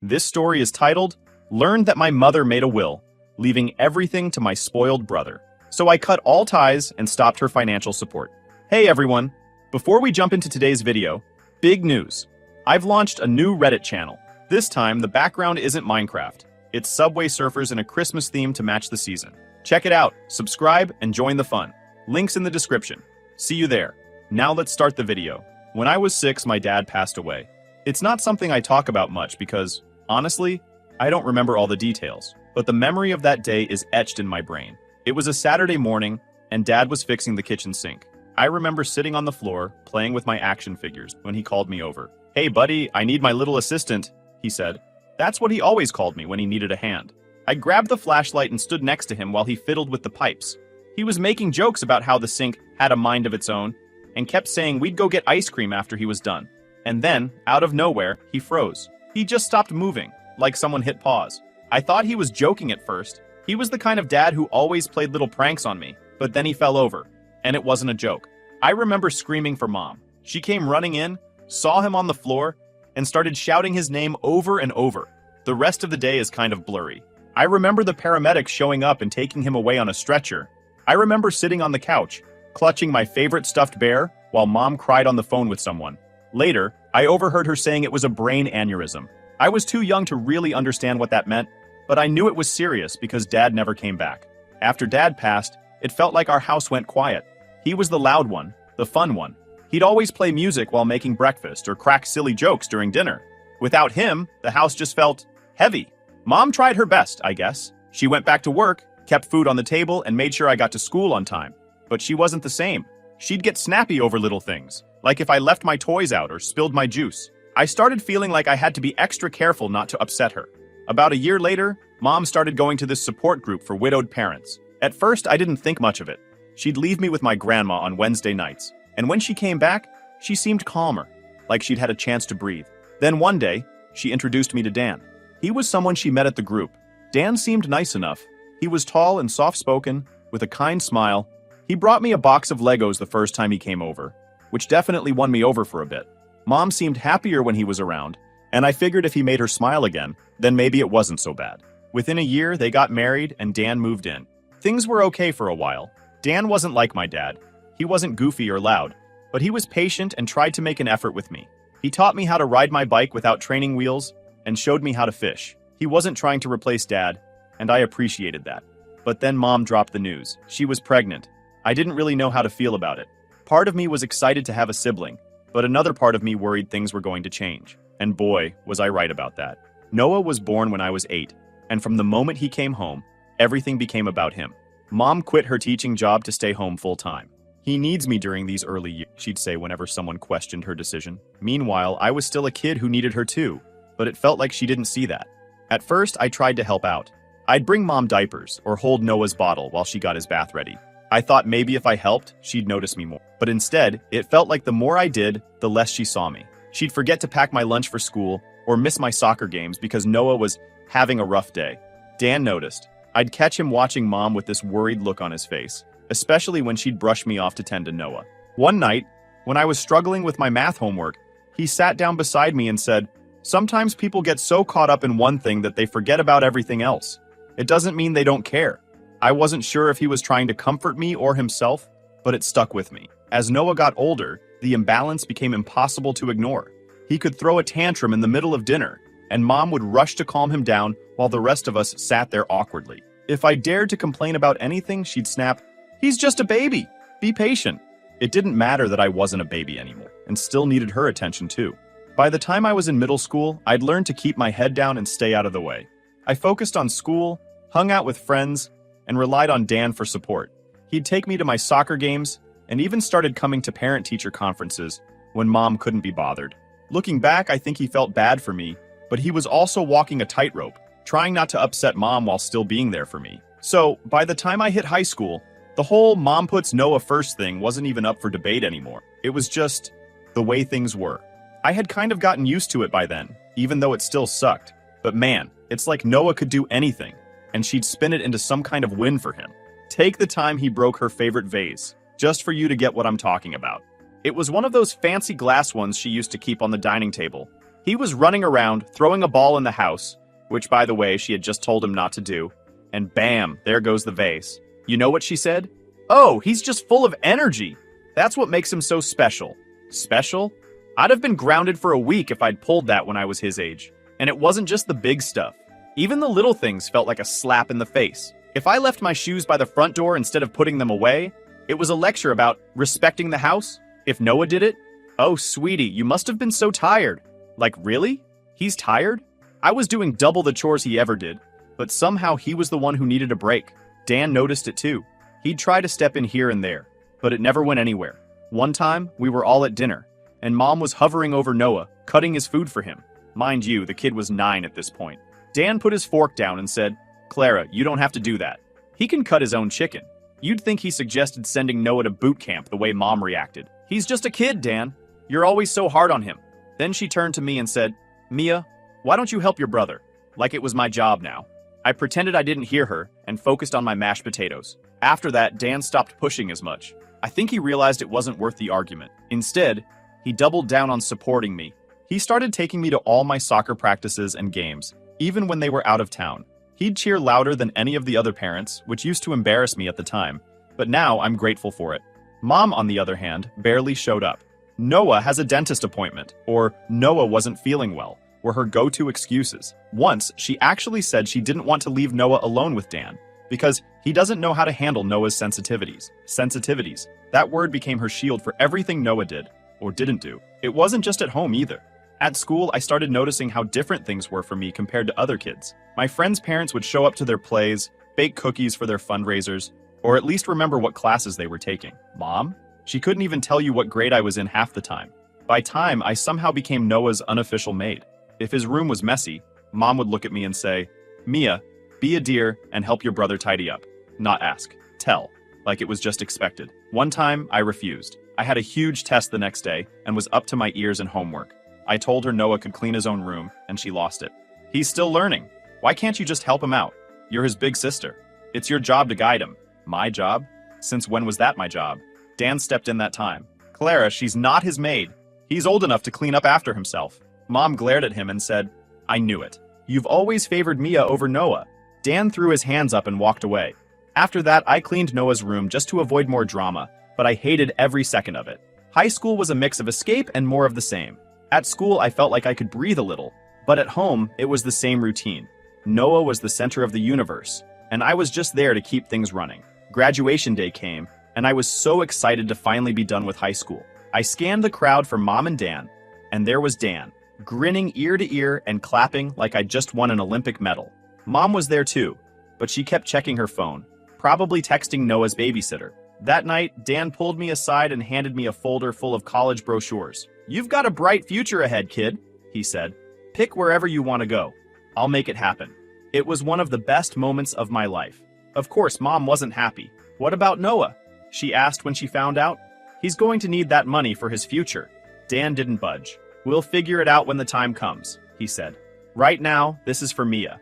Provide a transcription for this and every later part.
This story is titled, Learned That My Mother Made a Will, Leaving Everything to My Spoiled Brother. So I cut all ties and stopped her financial support. Hey everyone! Before we jump into today's video, big news. I've launched a new Reddit channel. This time, the background isn't Minecraft. It's Subway Surfers in a Christmas theme to match the season. Check it out, subscribe, and join the fun. Links in the description. See you there. Now let's start the video. When I was 6, my dad passed away. It's not something I talk about much because, honestly, I don't remember all the details. But the memory of that day is etched in my brain. It was a Saturday morning, and Dad was fixing the kitchen sink. I remember sitting on the floor, playing with my action figures, when he called me over. "Hey buddy, I need my little assistant," he said. That's what he always called me when he needed a hand. I grabbed the flashlight and stood next to him while he fiddled with the pipes. He was making jokes about how the sink had a mind of its own, and kept saying we'd go get ice cream after he was done. And then, out of nowhere, he froze. He just stopped moving, like someone hit pause. I thought he was joking at first. He was the kind of dad who always played little pranks on me, but then he fell over, and it wasn't a joke. I remember screaming for Mom. She came running in, saw him on the floor, and started shouting his name over and over. The rest of the day is kind of blurry. I remember the paramedics showing up and taking him away on a stretcher. I remember sitting on the couch, clutching my favorite stuffed bear, while Mom cried on the phone with someone. Later, I overheard her saying it was a brain aneurysm. I was too young to really understand what that meant, but I knew it was serious because Dad never came back. After Dad passed, it felt like our house went quiet. He was the loud one, the fun one. He'd always play music while making breakfast or crack silly jokes during dinner. Without him, the house just felt heavy. Mom tried her best, I guess. She went back to work, kept food on the table, and made sure I got to school on time. But she wasn't the same. She'd get snappy over little things, like if I left my toys out or spilled my juice. I started feeling like I had to be extra careful not to upset her. About a year later, Mom started going to this support group for widowed parents. At first, I didn't think much of it. She'd leave me with my grandma on Wednesday nights, and when she came back, she seemed calmer, like she'd had a chance to breathe. Then one day, she introduced me to Dan. He was someone she met at the group. Dan seemed nice enough. He was tall and soft-spoken, with a kind smile. He brought me a box of Legos the first time he came over, which definitely won me over for a bit. Mom seemed happier when he was around, and I figured if he made her smile again, then maybe it wasn't so bad. Within a year, they got married and Dan moved in. Things were okay for a while. Dan wasn't like my dad. He wasn't goofy or loud, but he was patient and tried to make an effort with me. He taught me how to ride my bike without training wheels and showed me how to fish. He wasn't trying to replace Dad, and I appreciated that. But then Mom dropped the news. She was pregnant. I didn't really know how to feel about it. Part of me was excited to have a sibling, but another part of me worried things were going to change. And boy, was I right about that. Noah was born when I was 8, and from the moment he came home, everything became about him. Mom quit her teaching job to stay home full-time. "He needs me during these early years," she'd say whenever someone questioned her decision. Meanwhile, I was still a kid who needed her too, but it felt like she didn't see that. At first, I tried to help out. I'd bring Mom diapers or hold Noah's bottle while she got his bath ready. I thought maybe if I helped, she'd notice me more. But instead, it felt like the more I did, the less she saw me. She'd forget to pack my lunch for school or miss my soccer games because Noah was having a rough day. Dan noticed. I'd catch him watching Mom with this worried look on his face, especially when she'd brush me off to tend to Noah. One night, when I was struggling with my math homework, he sat down beside me and said, "Sometimes people get so caught up in one thing that they forget about everything else. It doesn't mean they don't care." I wasn't sure if he was trying to comfort me or himself, but it stuck with me. As Noah got older, the imbalance became impossible to ignore. He could throw a tantrum in the middle of dinner, and Mom would rush to calm him down while the rest of us sat there awkwardly. If I dared to complain about anything, she'd snap, "He's just a baby. Be patient." It didn't matter that I wasn't a baby anymore, and still needed her attention too. By the time I was in middle school, I'd learned to keep my head down and stay out of the way. I focused on school, hung out with friends, and relied on Dan for support. He'd take me to my soccer games, and even started coming to parent-teacher conferences when Mom couldn't be bothered. Looking back, I think he felt bad for me, but he was also walking a tightrope, trying not to upset Mom while still being there for me. So, by the time I hit high school, the whole Mom puts Noah first thing wasn't even up for debate anymore. It was just the way things were. I had kind of gotten used to it by then, even though it still sucked. But man, it's like Noah could do anything, and she'd spin it into some kind of win for him. Take the time he broke her favorite vase, just for you to get what I'm talking about. It was one of those fancy glass ones she used to keep on the dining table, He was running around, throwing a ball in the house, which, by the way, she had just told him not to do, and bam, there goes the vase. You know what she said? "Oh, he's just full of energy. That's what makes him so special." Special? I'd have been grounded for a week if I'd pulled that when I was his age. And it wasn't just the big stuff. Even the little things felt like a slap in the face. If I left my shoes by the front door instead of putting them away, it was a lecture about respecting the house. If Noah did it, "Oh, sweetie, you must have been so tired." Like, really? He's tired? I was doing double the chores he ever did, but somehow he was the one who needed a break. Dan noticed it too. He'd try to step in here and there, but it never went anywhere. One time, we were all at dinner, and Mom was hovering over Noah, cutting his food for him. Mind you, the kid was 9 at this point. Dan put his fork down and said, "Clara, you don't have to do that. He can cut his own chicken." You'd think he suggested sending Noah to boot camp the way Mom reacted. "He's just a kid, Dan. You're always so hard on him." Then she turned to me and said, "Mia, why don't you help your brother?" Like it was my job now. I pretended I didn't hear her and focused on my mashed potatoes. After that, Dan stopped pushing as much. I think he realized it wasn't worth the argument. Instead, he doubled down on supporting me. He started taking me to all my soccer practices and games, even when they were out of town. He'd cheer louder than any of the other parents, which used to embarrass me at the time, but now I'm grateful for it. Mom, on the other hand, barely showed up. "Noah has a dentist appointment," or "Noah wasn't feeling well," were her go-to excuses. Once, she actually said she didn't want to leave Noah alone with Dan, because he doesn't know how to handle Noah's sensitivities. Sensitivities. That word became her shield for everything Noah did, or didn't do. It wasn't just at home either. At school, I started noticing how different things were for me compared to other kids. My friends' parents would show up to their plays, bake cookies for their fundraisers, or at least remember what classes they were taking. Mom? She couldn't even tell you what grade I was in half the time. By time, I somehow became Noah's unofficial maid. If his room was messy, Mom would look at me and say, "Mia, be a dear and help your brother tidy up." Not ask. Tell. Like it was just expected. One time, I refused. I had a huge test the next day and was up to my ears in homework. I told her Noah could clean his own room, and she lost it. "He's still learning. Why can't you just help him out? You're his big sister. It's your job to guide him." My job? Since when was that my job? Dan stepped in that time. "Clara, she's not his maid. He's old enough to clean up after himself." Mom glared at him and said, "I knew it. You've always favored Mia over Noah." Dan threw his hands up and walked away. After that, I cleaned Noah's room just to avoid more drama, but I hated every second of it. High school was a mix of escape and more of the same. At school, I felt like I could breathe a little, but at home, it was the same routine. Noah was the center of the universe, and I was just there to keep things running. Graduation day came, and I was so excited to finally be done with high school. I scanned the crowd for Mom and Dan, and there was Dan, grinning ear to ear and clapping like I'd just won an Olympic medal. Mom was there too, but she kept checking her phone, probably texting Noah's babysitter. That night, Dan pulled me aside and handed me a folder full of college brochures. "You've got a bright future ahead, kid," he said. "Pick wherever you want to go. I'll make it happen." It was one of the best moments of my life. Of course, Mom wasn't happy. "What about Noah?" she asked when she found out. "He's going to need that money for his future." Dan didn't budge. "We'll figure it out when the time comes," he said. "Right now, this is for Mia."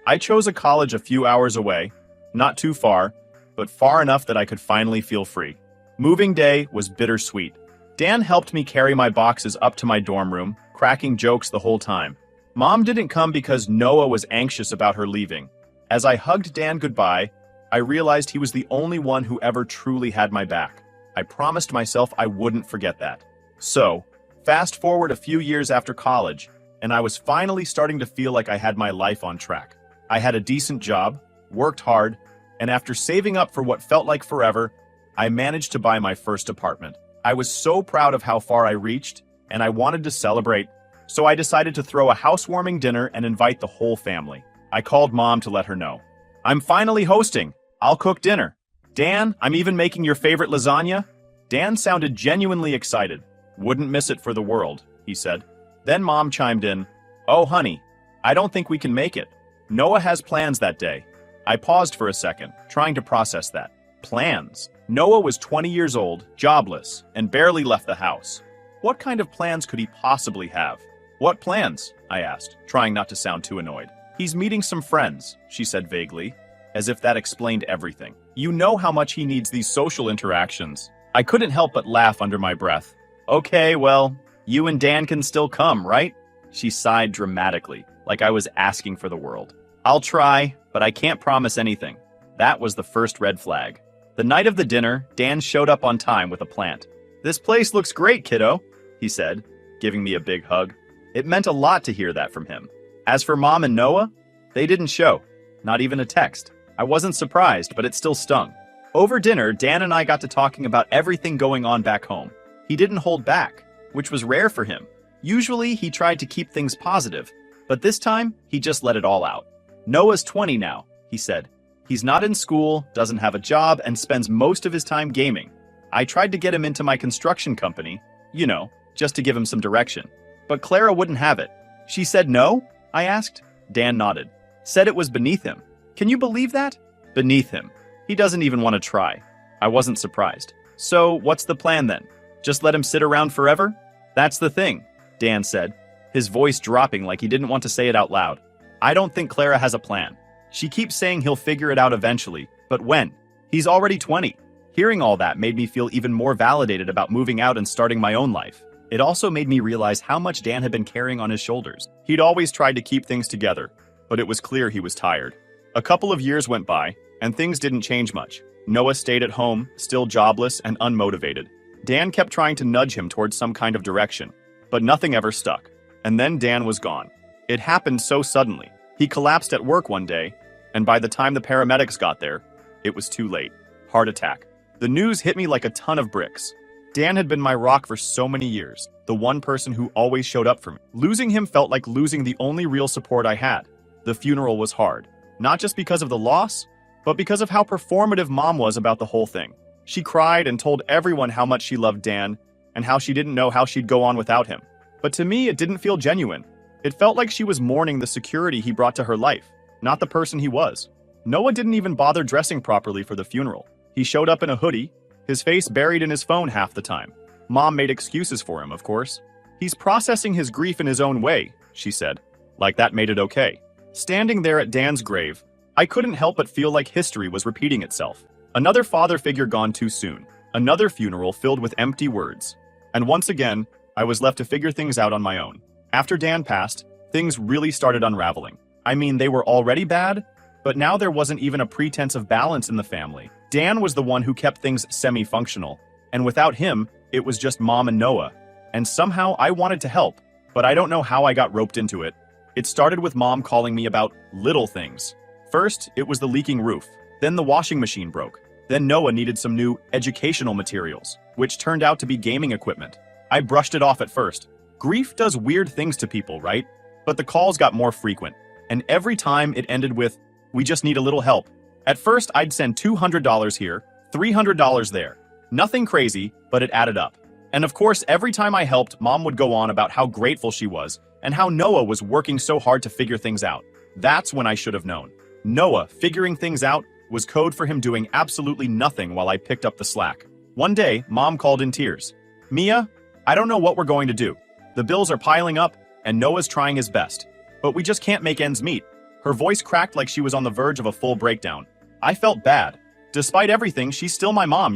I chose a college a few hours away, not too far, but far enough that I could finally feel free. Moving day was bittersweet. Dan helped me carry my boxes up to my dorm room, cracking jokes the whole time. Mom didn't come because Noah was anxious about her leaving. As I hugged Dan goodbye, I realized he was the only one who ever truly had my back. I promised myself I wouldn't forget that. So, fast forward a few years after college, and I was finally starting to feel like I had my life on track. I had a decent job, worked hard, and after saving up for what felt like forever, I managed to buy my first apartment. I was so proud of how far I reached, and I wanted to celebrate, so I decided to throw a housewarming dinner and invite the whole family. I called Mom to let her know. "I'm finally hosting. I'll cook dinner. Dan, I'm even making your favorite lasagna." Dan sounded genuinely excited. "Wouldn't miss it for the world," he said. Then Mom chimed in, "Oh, honey, I don't think we can make it. Noah has plans that day." I paused for a second, trying to process that. Plans? Noah was 20 years old, jobless, and barely left the house. What kind of plans could he possibly have? "What plans?" I asked, trying not to sound too annoyed. "He's meeting some friends," she said vaguely, as if that explained everything. "You know how much he needs these social interactions." I couldn't help but laugh under my breath. "Okay, well, you and Dan can still come, right?" She sighed dramatically, like I was asking for the world. I'll try, but I can't promise anything. That was the first red flag. The night of the dinner, Dan showed up on time with a plant. "This place looks great, kiddo," he said, giving me a big hug. It meant a lot to hear that from him. As for Mom and Noah, they didn't show. Not even a text. I wasn't surprised, but it still stung. Over dinner, Dan and I got to talking about everything going on back home. He didn't hold back, which was rare for him. Usually, he tried to keep things positive, but this time, he just let it all out. "Noah's 20 now," he said. "He's not in school, doesn't have a job, and spends most of his time gaming. I tried to get him into my construction company, just to give him some direction. But Clara wouldn't have it." "She said no?" I asked. Dan nodded. "Said it was beneath him. Can you believe that? Beneath him. He doesn't even want to try." I wasn't surprised. "So, what's the plan then? Just let him sit around forever?" "That's the thing," Dan said, his voice dropping like he didn't want to say it out loud. "I don't think Clara has a plan. She keeps saying he'll figure it out eventually, but when? He's already 20. Hearing all that made me feel even more validated about moving out and starting my own life. It also made me realize how much Dan had been carrying on his shoulders. He'd always tried to keep things together, but it was clear he was tired. A couple of years went by, and things didn't change much. Noah stayed at home, still jobless and unmotivated. Dan kept trying to nudge him towards some kind of direction, but nothing ever stuck. And then Dan was gone. It happened so suddenly. He collapsed at work one day, and by the time the paramedics got there, it was too late. Heart attack. The news hit me like a ton of bricks. Dan had been my rock for so many years, the one person who always showed up for me. Losing him felt like losing the only real support I had. The funeral was hard, not just because of the loss, but because of how performative Mom was about the whole thing. She cried and told everyone how much she loved Dan and how she didn't know how she'd go on without him. But to me, it didn't feel genuine. It felt like she was mourning the security he brought to her life, not the person he was. Noah didn't even bother dressing properly for the funeral. He showed up in a hoodie, his face buried in his phone half the time. Mom made excuses for him, of course. "He's processing his grief in his own way," she said, like that made it okay. Standing there at Dan's grave, I couldn't help but feel like history was repeating itself. Another father figure gone too soon. Another funeral filled with empty words. And once again, I was left to figure things out on my own. After Dan passed, things really started unraveling. I mean, they were already bad, but now there wasn't even a pretense of balance in the family. Dan was the one who kept things semi-functional, and without him, it was just Mom and Noah. And somehow I wanted to help, but I don't know how I got roped into it. It started with Mom calling me about little things. First, it was the leaking roof. Then the washing machine broke. Then Noah needed some new educational materials, which turned out to be gaming equipment. I brushed it off at first. Grief does weird things to people, right? But the calls got more frequent, and every time it ended with, "We just need a little help." At first, I'd send $200 here, $300 there. Nothing crazy, but it added up. And of course, every time I helped, Mom would go on about how grateful she was and how Noah was working so hard to figure things out. That's when I should have known. Noah figuring things out was code for him doing absolutely nothing while I picked up the slack. One day, Mom called in tears. "Mia, I don't know what we're going to do. The bills are piling up, and Noah's trying his best. But we just can't make ends meet." Her voice cracked like she was on the verge of a full breakdown. I felt bad. Despite everything, she's still my mom,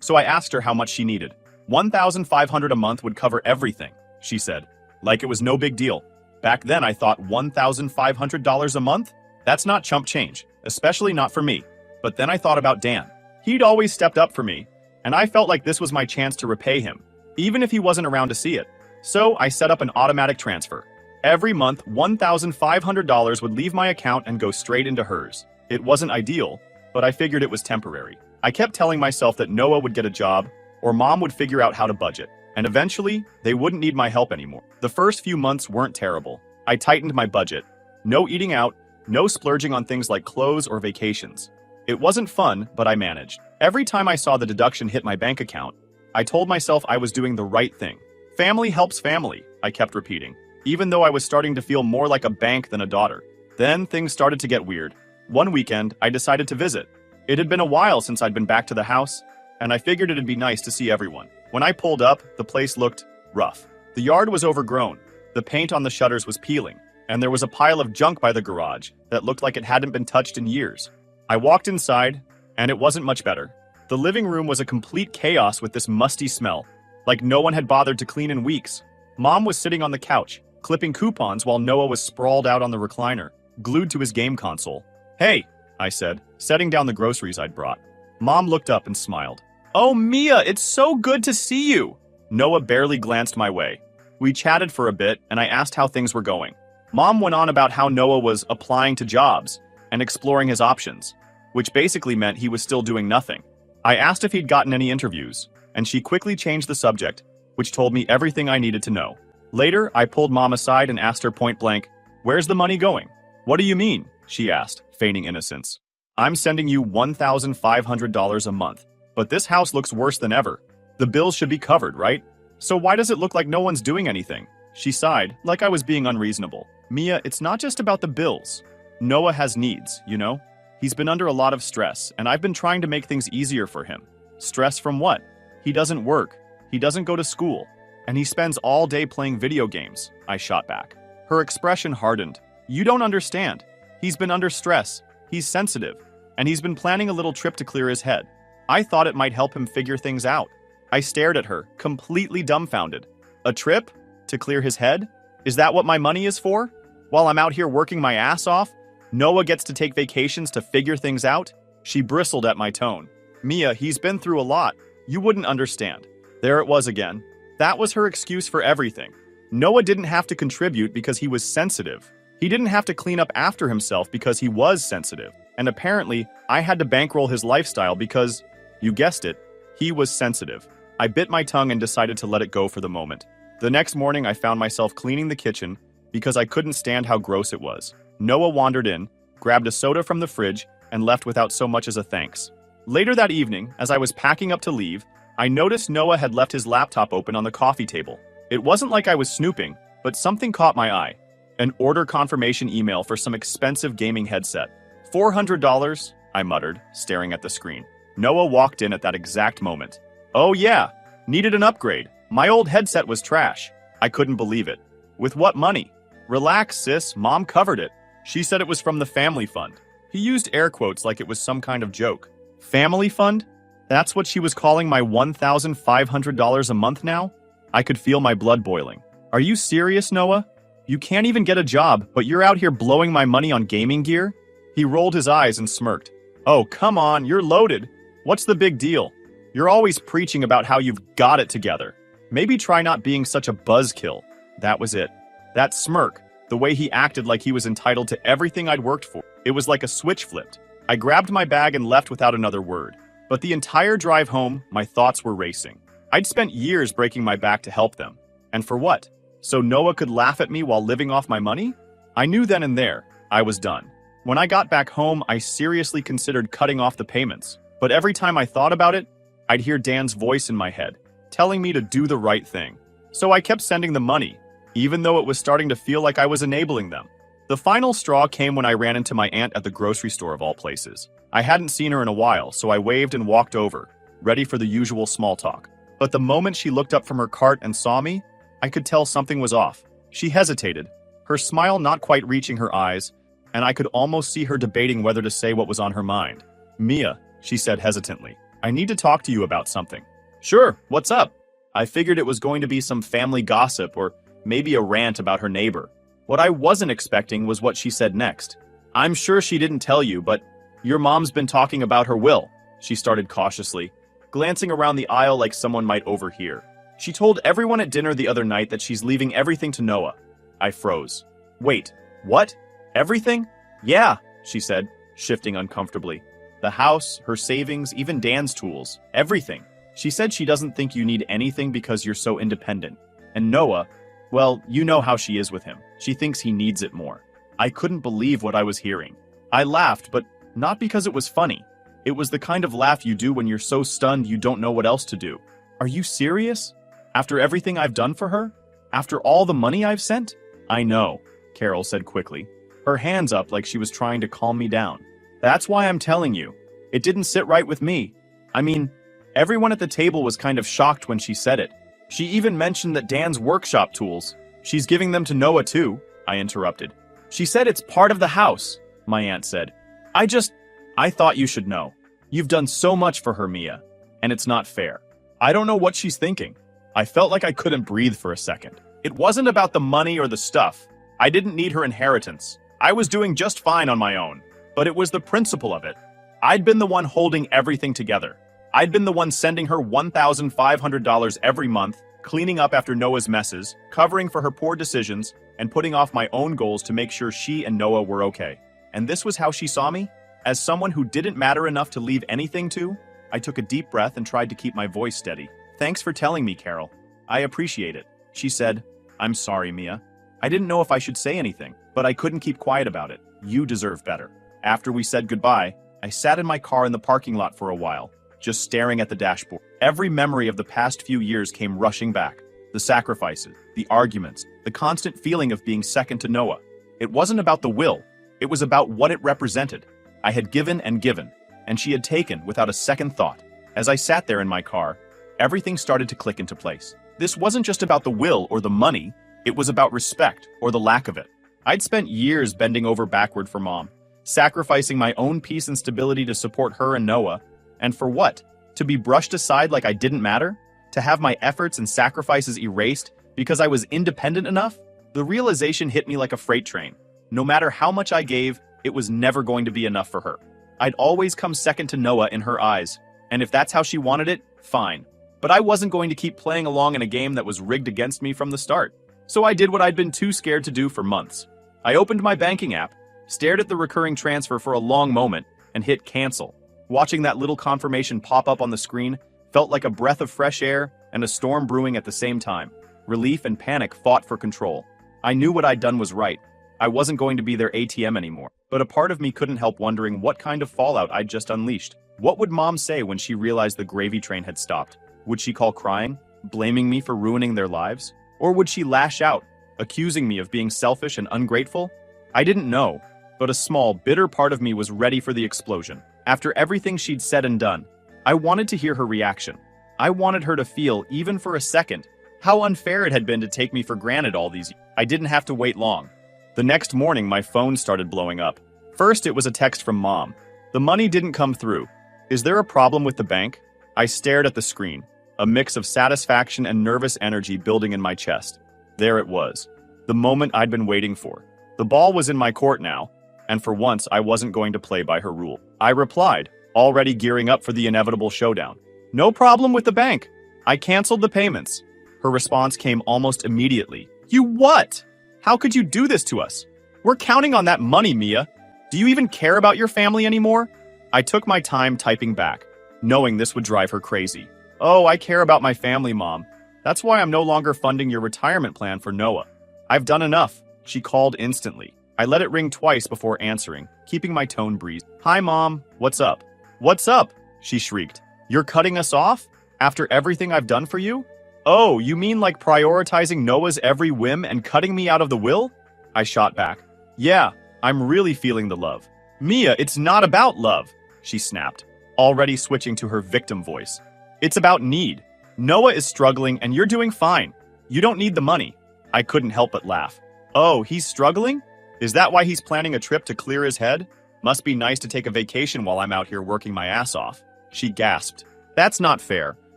So I asked her how much she needed. $1,500 a month would cover everything, she said, like it was no big deal. Back then I thought $1,500 a month? That's not chump change, especially not for me. But then I thought about Dan. He'd always stepped up for me, and I felt like this was my chance to repay him, even if he wasn't around to see it. So I set up an automatic transfer. Every month, $1,500 would leave my account and go straight into hers. It wasn't ideal, but I figured it was temporary. I kept telling myself that Noah would get a job, or Mom would figure out how to budget, and eventually, they wouldn't need my help anymore. The first few months weren't terrible. I tightened my budget. No eating out, no splurging on things like clothes or vacations. It wasn't fun, but I managed. Every time I saw the deduction hit my bank account, I told myself I was doing the right thing. Family helps family, I kept repeating, even though I was starting to feel more like a bank than a daughter. Then things started to get weird. One weekend, I decided to visit. It had been a while since I'd been back to the house, and I figured it'd be nice to see everyone. When I pulled up, the place looked rough. The yard was overgrown, the paint on the shutters was peeling, and there was a pile of junk by the garage that looked like it hadn't been touched in years. I walked inside, and it wasn't much better. The living room was a complete chaos with this musty smell, like no one had bothered to clean in weeks. Mom was sitting on the couch, clipping coupons while Noah was sprawled out on the recliner, glued to his game console. "Hey," I said, setting down the groceries I'd brought. Mom looked up and smiled. "Oh, Mia, it's so good to see you." Noah barely glanced my way. We chatted for a bit, and I asked how things were going. Mom went on about how Noah was applying to jobs and exploring his options, which basically meant he was still doing nothing. I asked if he'd gotten any interviews, and she quickly changed the subject, which told me everything I needed to know. Later, I pulled Mom aside and asked her point blank, "Where's the money going?" "What do you mean?" she asked, feigning innocence. "I'm sending you $1,500 a month, but this house looks worse than ever. The bills should be covered, right? So why does it look like no one's doing anything?" She sighed, like I was being unreasonable. "Mia, it's not just about the bills. Noah has needs, you know? He's been under a lot of stress, and I've been trying to make things easier for him." "Stress from what?" "He doesn't work, he doesn't go to school, and he spends all day playing video games," I shot back. Her expression hardened. "You don't understand. He's been under stress, he's sensitive, and he's been planning a little trip to clear his head. I thought it might help him figure things out." I stared at her, completely dumbfounded. "A trip? To clear his head? Is that what my money is for? While I'm out here working my ass off, Noah gets to take vacations to figure things out?" She bristled at my tone. "Mia, he's been through a lot. You wouldn't understand." There it was again. That was her excuse for everything. Noah didn't have to contribute because he was sensitive. He didn't have to clean up after himself because he was sensitive. And apparently, I had to bankroll his lifestyle because, you guessed it, he was sensitive. I bit my tongue and decided to let it go for the moment. The next morning, I found myself cleaning the kitchen because I couldn't stand how gross it was. Noah wandered in, grabbed a soda from the fridge, and left without so much as a thanks. Later that evening, as I was packing up to leave, I noticed Noah had left his laptop open on the coffee table. It wasn't like I was snooping, but something caught my eye. An order confirmation email for some expensive gaming headset. $400, I muttered, staring at the screen. Noah walked in at that exact moment. "Oh yeah, needed an upgrade. My old headset was trash." I couldn't believe it. "With what money?" "Relax, sis, Mom covered it. She said it was from the family fund." He used air quotes like it was some kind of joke. Family fund? That's what she was calling my $1,500 a month now? I could feel my blood boiling. "Are you serious, Noah? You can't even get a job, but you're out here blowing my money on gaming gear?" He rolled his eyes and smirked. "Oh, come on, you're loaded. What's the big deal? You're always preaching about how you've got it together. Maybe try not being such a buzzkill." That was it. That smirk, the way he acted like he was entitled to everything I'd worked for. It was like a switch flipped. I grabbed my bag and left without another word. But the entire drive home, my thoughts were racing. I'd spent years breaking my back to help them. And for what? So Noah could laugh at me while living off my money? I knew then and there, I was done. When I got back home, I seriously considered cutting off the payments. But every time I thought about it, I'd hear Dan's voice in my head, telling me to do the right thing. So I kept sending the money, even though it was starting to feel like I was enabling them. The final straw came when I ran into my aunt at the grocery store of all places. I hadn't seen her in a while, so I waved and walked over, ready for the usual small talk. But the moment she looked up from her cart and saw me, I could tell something was off. She hesitated, her smile not quite reaching her eyes, and I could almost see her debating whether to say what was on her mind. "Mia," she said hesitantly, "I need to talk to you about something." "Sure, what's up?" I figured it was going to be some family gossip or maybe a rant about her neighbor. What I wasn't expecting was what she said next. "I'm sure she didn't tell you, but your mom's been talking about her will," she started cautiously, glancing around the aisle like someone might overhear. "She told everyone at dinner the other night that she's leaving everything to Noah." I froze. "Wait, what? Everything?" "Yeah," she said, shifting uncomfortably. "The house, her savings, even Dan's tools. Everything. She said she doesn't think you need anything because you're so independent. And Noah, well, you know how she is with him. She thinks he needs it more." I couldn't believe what I was hearing. I laughed, but not because it was funny. It was the kind of laugh you do when you're so stunned you don't know what else to do. "Are you serious? After everything I've done for her? After all the money I've sent?" "I know," Carol said quickly, her hands up like she was trying to calm me down. "That's why I'm telling you. It didn't sit right with me. I mean, everyone at the table was kind of shocked when she said it. She even mentioned that Dan's workshop tools. She's giving them to Noah too," I interrupted. "She said it's part of the house," my aunt said. I thought you should know. You've done so much for her, Mia, and it's not fair. I don't know what she's thinking." I felt like I couldn't breathe for a second. It wasn't about the money or the stuff. I didn't need her inheritance. I was doing just fine on my own. But it was the principle of it. I'd been the one holding everything together. I'd been the one sending her $1,500 every month, cleaning up after Noah's messes, covering for her poor decisions, and putting off my own goals to make sure she and Noah were okay. And this was how she saw me? As someone who didn't matter enough to leave anything to? I took a deep breath and tried to keep my voice steady. Thanks for telling me, Carol. I appreciate it. She said, I'm sorry, Mia. I didn't know if I should say anything, but I couldn't keep quiet about it. You deserve better. After we said goodbye, I sat in my car in the parking lot for a while, just staring at the dashboard. Every memory of the past few years came rushing back. The sacrifices, the arguments, the constant feeling of being second to Noah. It wasn't about the will. It was about what it represented. I had given, and she had taken without a second thought. As I sat there in my car, everything started to click into place. This wasn't just about the will or the money. It was about respect, or the lack of it. I'd spent years bending over backward for Mom, sacrificing my own peace and stability to support her and Noah. And for what? To be brushed aside like I didn't matter? To have my efforts and sacrifices erased because I was independent enough? The realization hit me like a freight train. No matter how much I gave, it was never going to be enough for her. I'd always come second to Noah in her eyes, and if that's how she wanted it, fine. But I wasn't going to keep playing along in a game that was rigged against me from the start. So I did what I'd been too scared to do for months. I opened my banking app, stared at the recurring transfer for a long moment, and hit cancel. Watching that little confirmation pop up on the screen felt like a breath of fresh air and a storm brewing at the same time. Relief and panic fought for control. I knew what I'd done was right. I wasn't going to be their ATM anymore. But a part of me couldn't help wondering what kind of fallout I'd just unleashed. What would Mom say when she realized the gravy train had stopped? Would she call crying, blaming me for ruining their lives? Or would she lash out, accusing me of being selfish and ungrateful? I didn't know, but a small, bitter part of me was ready for the explosion. After everything she'd said and done, I wanted to hear her reaction. I wanted her to feel, even for a second, how unfair it had been to take me for granted all these years. I didn't have to wait long. The next morning, my phone started blowing up. First, it was a text from Mom. The money didn't come through. Is there a problem with the bank? I stared at the screen, a mix of satisfaction and nervous energy building in my chest. There it was, the moment I'd been waiting for. The ball was in my court now, and for once I wasn't going to play by her rule. I replied, already gearing up for the inevitable showdown. No problem with the bank. I canceled the payments. Her response came almost immediately. You what? How could you do this to us? We're counting on that money, Mia. Do you even care about your family anymore? I took my time typing back, knowing this would drive her crazy. Oh, I care about my family, Mom. That's why I'm no longer funding your retirement plan for Noah. I've done enough. She called instantly. I let it ring twice before answering, keeping my tone breezy. Hi, Mom. What's up? What's up? She shrieked. You're cutting us off? After everything I've done for you? Oh, you mean like prioritizing Noah's every whim and cutting me out of the will? I shot back. Yeah, I'm really feeling the love. Mia, it's not about love, she snapped, already switching to her victim voice. It's about need. Noah is struggling and you're doing fine. You don't need the money. I couldn't help but laugh. Oh, he's struggling? Is that why he's planning a trip to clear his head? Must be nice to take a vacation while I'm out here working my ass off. She gasped. That's not fair.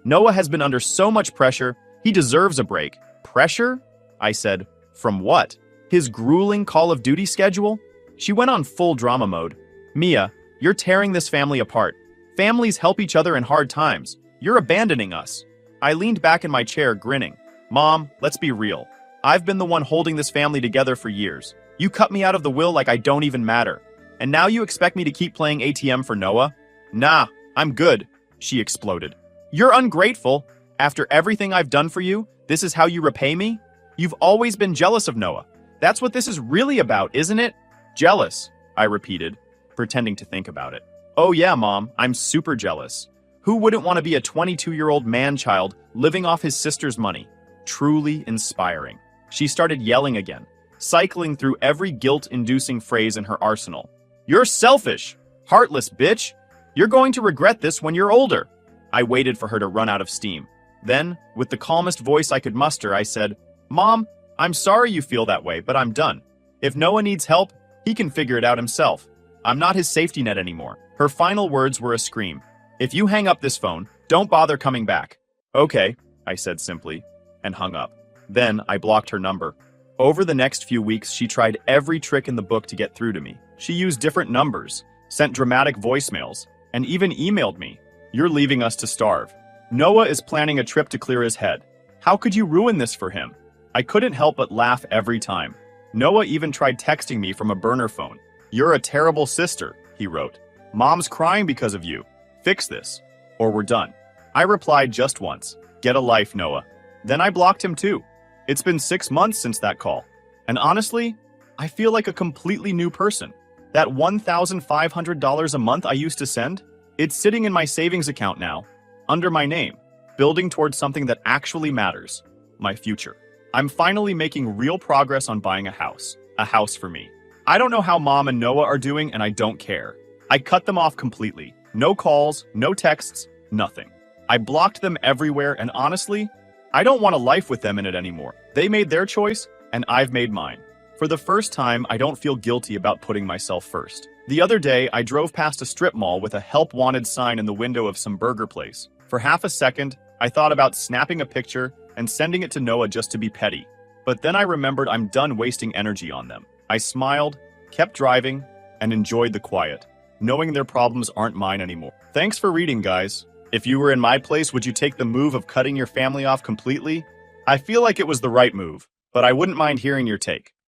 Noah has been under so much pressure. He deserves a break. Pressure? I said. From what? His grueling Call of Duty schedule? She went on full drama mode. Mia, you're tearing this family apart. Families help each other in hard times. You're abandoning us. I leaned back in my chair, grinning. Mom, let's be real. I've been the one holding this family together for years. You cut me out of the will like I don't even matter. And now you expect me to keep playing ATM for Noah? Nah, I'm good, she exploded. You're ungrateful. After everything I've done for you, this is how you repay me? You've always been jealous of Noah. That's what this is really about, isn't it? Jealous, I repeated, pretending to think about it. Oh yeah, Mom, I'm super jealous. Who wouldn't want to be a 22-year-old man-child living off his sister's money? Truly inspiring. She started yelling again, cycling through every guilt-inducing phrase in her arsenal. You're selfish! Heartless bitch! You're going to regret this when you're older. I waited for her to run out of steam. Then, with the calmest voice I could muster, I said, Mom, I'm sorry you feel that way, but I'm done. If Noah needs help, he can figure it out himself. I'm not his safety net anymore. Her final words were a scream. If you hang up this phone, don't bother coming back. Okay, I said simply, and hung up. Then I blocked her number. Over the next few weeks, she tried every trick in the book to get through to me. She used different numbers, sent dramatic voicemails, and even emailed me. "You're leaving us to starve. Noah is planning a trip to clear his head. How could you ruin this for him?" I couldn't help but laugh every time. Noah even tried texting me from a burner phone. "You're a terrible sister," he wrote. "Mom's crying because of you. Fix this, or we're done." I replied just once, "Get a life, Noah." Then I blocked him too. It's been 6 months since that call. And honestly, I feel like a completely new person. That $1,500 a month I used to send, it's sitting in my savings account now, under my name, building towards something that actually matters, my future. I'm finally making real progress on buying a house for me. I don't know how Mom and Noah are doing, and I don't care. I cut them off completely. No calls, no texts, nothing. I blocked them everywhere, and honestly, I don't want a life with them in it anymore. They made their choice, and I've made mine. For the first time, I don't feel guilty about putting myself first. The other day, I drove past a strip mall with a help wanted sign in the window of some burger place. For half a second, I thought about snapping a picture and sending it to Noah just to be petty. But then I remembered I'm done wasting energy on them. I smiled, kept driving, and enjoyed the quiet, knowing their problems aren't mine anymore. Thanks for reading, guys. If you were in my place, would you take the move of cutting your family off completely? I feel like it was the right move, but I wouldn't mind hearing your take.